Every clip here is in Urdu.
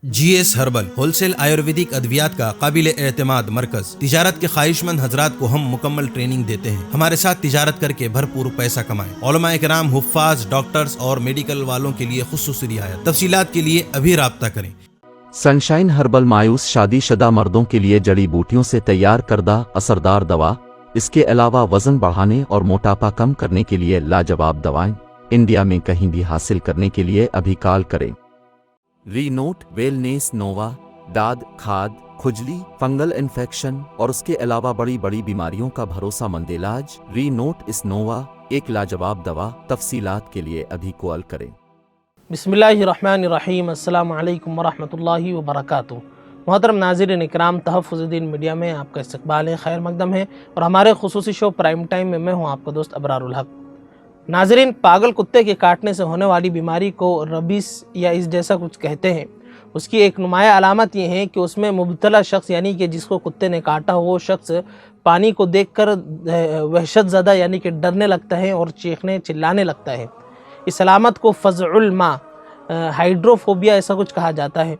جی S herbal wholesale Ayurvedic ادویات کا قابل اعتماد مرکز۔ تجارت کے خواہش مند حضرات کو ہم مکمل ٹریننگ دیتے ہیں۔ ہمارے ساتھ تجارت کر کے بھرپور پیسہ کمائیں۔ علماء کرام، حفاظ، ڈاکٹرز اور میڈیکل والوں کے لیے خصوصی رعایت۔ تفصیلات کے لیے ابھی رابطہ کریں۔ سنشائن ہربل مایوس شادی شدہ مردوں کے لیے جڑی بوٹیوں سے تیار کردہ اثردار دوا۔ اس کے علاوہ وزن بڑھانے اور موٹاپا کم کرنے کے لیے لاجواب دوائیں انڈیا میں کہیں بھی حاصل کرنے کے لیے ابھی کال کریں۔ ری نوٹ ویلنیس نووا داد، کھاد، کھجلی، فنگل انفیکشن اور اس کے علاوہ بڑی بڑی بیماریوں کا بھروسہ مند علاج۔ ری نوٹ اس نووا ایک لاجواب دوا۔ تفصیلات کے لیے ابھی کال کریں۔ بسم اللہ الرحمن الرحیم۔ السلام علیکم ورحمۃ اللہ وبرکاتہ۔ محترم ناظرین اکرام، تحفظ دین میڈیا میں آپ کا استقبال ہے، خیر مقدم ہے، اور ہمارے خصوصی شو پرائم ٹائم میں ہوں آپ کا دوست ابرار الحق۔ ناظرین، پاگل کتے کے کاٹنے سے ہونے والی بیماری کو ربیس یا اس جیسا کچھ کہتے ہیں۔ اس کی ایک نمایاں علامت یہ ہے کہ اس میں مبتلا شخص یعنی کہ جس کو کتے نے کاٹا وہ شخص پانی کو دیکھ کر وحشت زدہ یعنی کہ ڈرنے لگتا ہے اور چیخنے چلانے لگتا ہے۔ اس علامت کو فزع الماء، ہائیڈروفوبیا ایسا کچھ کہا جاتا ہے۔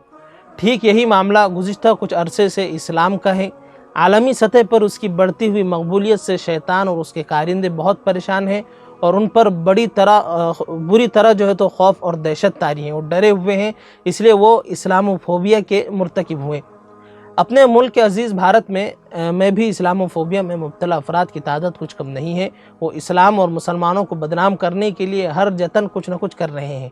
ٹھیک یہی معاملہ گزشتہ کچھ عرصے سے اسلام کا ہے۔ عالمی سطح پر اس کی بڑھتی ہوئی مقبولیت سے شیطان اور اس کے کارندے بہت پریشان ہیں اور ان پر بری طرح جو ہے تو خوف اور دہشت طاری ہیں اور ڈرے ہوئے ہیں، اس لیے وہ اسلاموفوبیا کے مرتکب ہوئے۔ اپنے ملک کے عزیز بھارت میں بھی اسلاموفوبیا میں مبتلا افراد کی تعداد کچھ کم نہیں ہے۔ وہ اسلام اور مسلمانوں کو بدنام کرنے کے لیے ہر جتن کچھ نہ کچھ کر رہے ہیں۔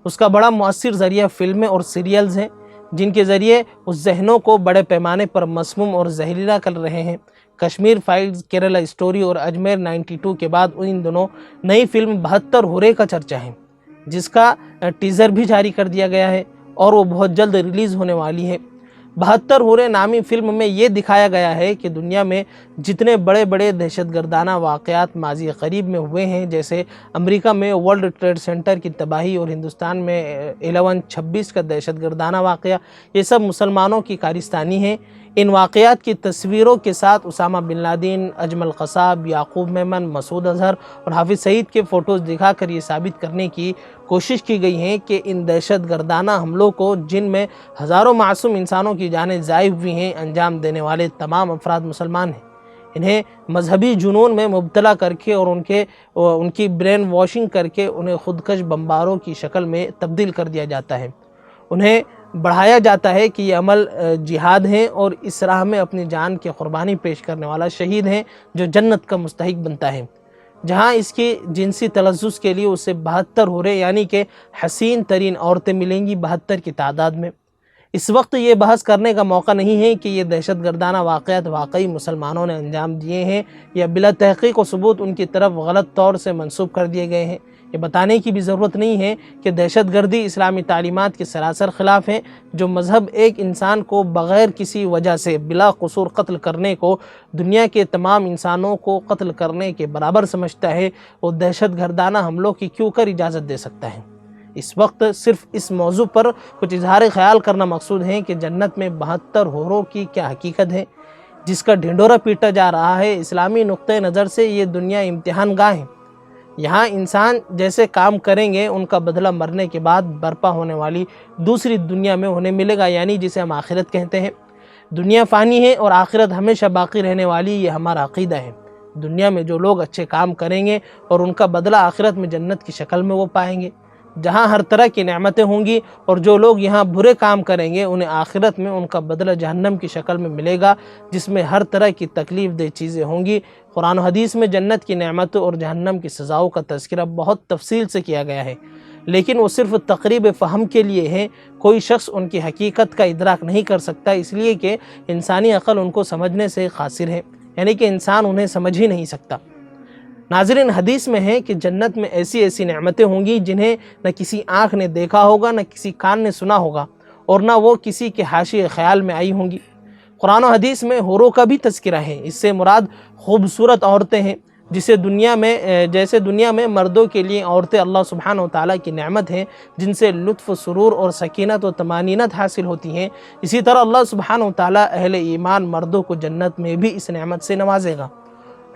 اس کا بڑا مؤثر ذریعہ فلمیں اور سیریلز ہیں جن کے ذریعے اس ذہنوں کو بڑے پیمانے پر مسموم اور زہریلا کر رہے ہیں۔ کشمیر فائلز، کیرلا اسٹوری اور اجمیر 92 کے بعد ان دنوں نئی فلم 72 ہورے کا چرچا ہے، جس کا ٹیزر بھی جاری کر دیا گیا ہے اور وہ بہت جلد ریلیز ہونے والی ہے۔ 72 ہورے نامی فلم میں یہ دکھایا گیا ہے کہ دنیا میں جتنے بڑے بڑے دہشت گردانہ واقعات ماضی قریب میں ہوئے ہیں، جیسے امریکہ میں ورلڈ ٹریڈ سینٹر کی تباہی اور ہندوستان میں 11/26 کا دہشت گردانہ واقعہ، یہ سب مسلمانوں کی کارستانی ہیں۔ ان واقعات کی تصویروں کے ساتھ اسامہ بن لادن، اجمل قصاب، یعقوب میمن، مسعود اظہر اور حافظ سعید کے فوٹوز دکھا کر یہ ثابت کرنے کی کوشش کی گئی ہے کہ ان دہشت گردانہ حملوں کو، جن میں ہزاروں معصوم انسانوں کی جانیں ضائع ہوئی ہیں، انجام دینے والے تمام افراد مسلمان ہیں۔ انہیں مذہبی جنون میں مبتلا کر کے اور ان کی برین واشنگ کر کے انہیں خودکش بمباروں کی شکل میں تبدیل کر دیا جاتا ہے۔ انہیں بڑھایا جاتا ہے کہ یہ عمل جہاد ہیں اور اس راہ میں اپنی جان کی قربانی پیش کرنے والا شہید ہیں جو جنت کا مستحق بنتا ہے، جہاں اس کی جنسی تلذذ کے لیے اسے 72 ہورے یعنی کہ حسین ترین عورتیں ملیں گی، 72 کی تعداد میں۔ اس وقت یہ بحث کرنے کا موقع نہیں ہے کہ یہ دہشت گردانہ واقعات واقعی مسلمانوں نے انجام دیے ہیں یا بلا تحقیق و ثبوت ان کی طرف غلط طور سے منسوب کر دیے گئے ہیں۔ یہ بتانے کی بھی ضرورت نہیں ہے کہ دہشت گردی اسلامی تعلیمات کے سراسر خلاف ہے۔ جو مذہب ایک انسان کو بغیر کسی وجہ سے بلا قصور قتل کرنے کو دنیا کے تمام انسانوں کو قتل کرنے کے برابر سمجھتا ہے، وہ دہشت گردانہ حملوں کی کیوں کر اجازت دے سکتا ہے؟ اس وقت صرف اس موضوع پر کچھ اظہار خیال کرنا مقصود ہے کہ جنت میں 72 ہوروں کی کیا حقیقت ہے جس کا ڈھنڈورا پیٹا جا رہا ہے۔ اسلامی نقطۂ نظر سے یہ دنیا امتحان گاہ ہے۔ یہاں انسان جیسے کام کریں گے ان کا بدلہ مرنے کے بعد برپا ہونے والی دوسری دنیا میں انہیں ملے گا، یعنی جسے ہم آخرت کہتے ہیں۔ دنیا فانی ہے اور آخرت ہمیشہ باقی رہنے والی، یہ ہمارا عقیدہ ہے۔ دنیا میں جو لوگ اچھے کام کریں گے اور ان کا بدلہ آخرت میں جنت کی شکل میں وہ پائیں گے، جہاں ہر طرح کی نعمتیں ہوں گی، اور جو لوگ یہاں برے کام کریں گے انہیں آخرت میں ان کا بدلہ جہنم کی شکل میں ملے گا، جس میں ہر طرح کی تکلیف دہ چیزیں ہوں گی۔ قرآن و حدیث میں جنت کی نعمتوں اور جہنم کی سزاؤں کا تذکرہ بہت تفصیل سے کیا گیا ہے، لیکن وہ صرف تقریب فہم کے لیے ہے۔ کوئی شخص ان کی حقیقت کا ادراک نہیں کر سکتا، اس لیے کہ انسانی عقل ان کو سمجھنے سے قاصر ہے، یعنی کہ انسان انہیں سمجھ ہی نہیں سکتا۔ ناظرین، حدیث میں ہے کہ جنت میں ایسی ایسی نعمتیں ہوں گی جنہیں نہ کسی آنکھ نے دیکھا ہوگا، نہ کسی کان نے سنا ہوگا، اور نہ وہ کسی کے حاشیے خیال میں آئی ہوں گی۔ قرآن و حدیث میں حوروں کا بھی تذکرہ ہے۔ اس سے مراد خوبصورت عورتیں ہیں، جیسے دنیا میں مردوں کے لیے عورتیں اللہ سبحانہ و تعالیٰ کی نعمت ہیں جن سے لطف، سرور اور سکینت و طمانینت حاصل ہوتی ہیں۔ اسی طرح اللہ سبحانہ و تعالیٰ اہل ایمان مردوں کو جنت میں بھی اس نعمت سے نوازے گا۔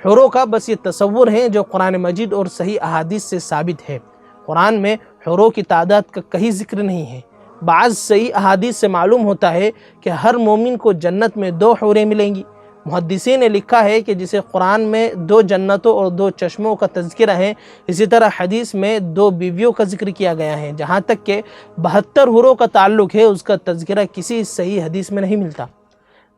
حوروں کا بس یہ تصور ہے جو قرآن مجید اور صحیح احادیث سے ثابت ہے۔ قرآن میں حوروں کی تعداد کا کہیں ذکر نہیں ہے، بعض صحیح احادیث سے معلوم ہوتا ہے کہ ہر مومن کو جنت میں 2 حوریں ملیں گی۔ محدثین نے لکھا ہے کہ جسے قرآن میں 2 جنتوں اور 2 چشموں کا تذکرہ ہے، اسی طرح حدیث میں 2 بیویوں کا ذکر کیا گیا ہے۔ جہاں تک کہ 72 حوروں کا تعلق ہے، اس کا تذکرہ کسی صحیح حدیث میں نہیں ملتا۔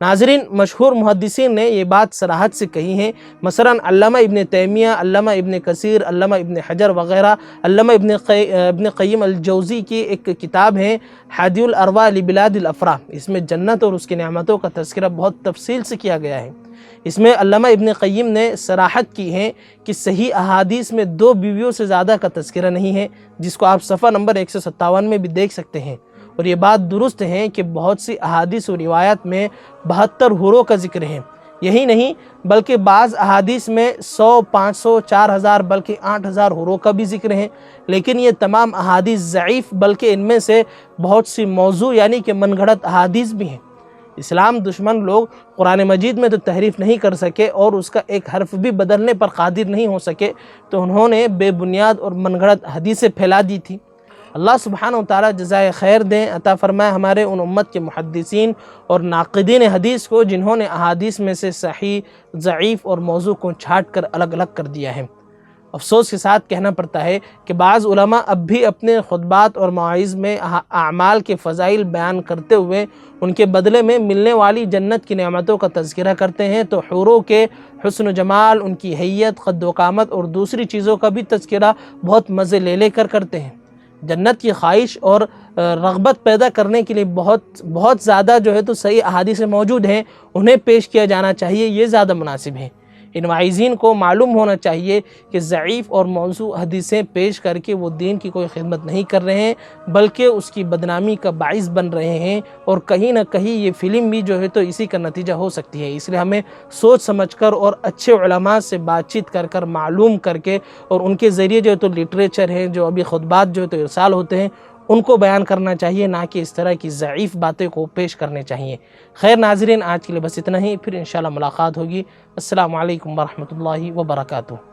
ناظرین، مشہور محدثین نے یہ بات صراحت سے کہی ہے، مثلا علامہ ابن تیمیہ، علامہ ابن کثیر، علامہ ابن حجر وغیرہ، علامہ ابن قیم الجوزی کی ایک کتاب ہے ہادی الارواح لبلاد الافراح، اس میں جنت اور اس کی نعمتوں کا تذکرہ بہت تفصیل سے کیا گیا ہے۔ اس میں علامہ ابن قیم نے صراحت کی ہے کہ صحیح احادیث میں 2 بیویوں سے زیادہ کا تذکرہ نہیں ہے، جس کو آپ صفحہ نمبر 157 میں بھی دیکھ سکتے ہیں۔ اور یہ بات درست ہے کہ بہت سی احادیث و روایات میں 72 حوروں کا ذکر ہے۔ یہی نہیں بلکہ بعض احادیث میں 100، 500، 4000 بلکہ 8000 حوروں کا بھی ذکر ہے، لیکن یہ تمام احادیث ضعیف بلکہ ان میں سے بہت سی موضوع یعنی کہ من گھڑت احادیث بھی ہیں۔ اسلام دشمن لوگ قرآن مجید میں تو تحریف نہیں کر سکے اور اس کا ایک حرف بھی بدلنے پر قادر نہیں ہو سکے، تو انہوں نے بے بنیاد اور من گھڑت حدیثیں پھیلا دی تھی۔ اللہ سبحانہ و تعالیٰ جزائے خیر دیں، عطا فرمائے ہمارے ان امت کے محدثین اور ناقدین حدیث کو جنہوں نے احادیث میں سے صحیح، ضعیف اور موضوع کو چھانٹ کر الگ الگ کر دیا ہے۔ افسوس کے ساتھ کہنا پڑتا ہے کہ بعض علماء اب بھی اپنے خطبات اور مواعظ میں اعمال کے فضائل بیان کرتے ہوئے ان کے بدلے میں ملنے والی جنت کی نعمتوں کا تذکرہ کرتے ہیں، تو حوروں کے حسن و جمال، ان کی حیت، قد و قامت اور دوسری چیزوں کا بھی تذکرہ بہت مزے لے کر کرتے ہیں۔ جنت کی خواہش اور رغبت پیدا کرنے کے لیے بہت زیادہ جو ہے تو صحیح احادیث موجود ہیں، انہیں پیش کیا جانا چاہیے، یہ زیادہ مناسب ہے۔ ان واعظین کو معلوم ہونا چاہیے کہ ضعیف اور موضوع حدیثیں پیش کر کے وہ دین کی کوئی خدمت نہیں کر رہے ہیں، بلکہ اس کی بدنامی کا باعث بن رہے ہیں، اور کہیں نہ کہیں یہ فلم بھی جو ہے تو اسی کا نتیجہ ہو سکتی ہے۔ اس لیے ہمیں سوچ سمجھ کر اور اچھے علماء سے بات چیت کر معلوم کر کے اور ان کے ذریعے جو ہے تو لٹریچر ہیں، جو ابھی خطبات جو ہے تو ارسال ہوتے ہیں، ان کو بیان کرنا چاہیے، نہ کہ اس طرح کی ضعیف باتیں کو پیش کرنے چاہیے۔ خیر ناظرین، آج کے لیے بس اتنا ہی، پھر انشاءاللہ ملاقات ہوگی۔ السلام علیکم ورحمۃ اللہ وبرکاتہ۔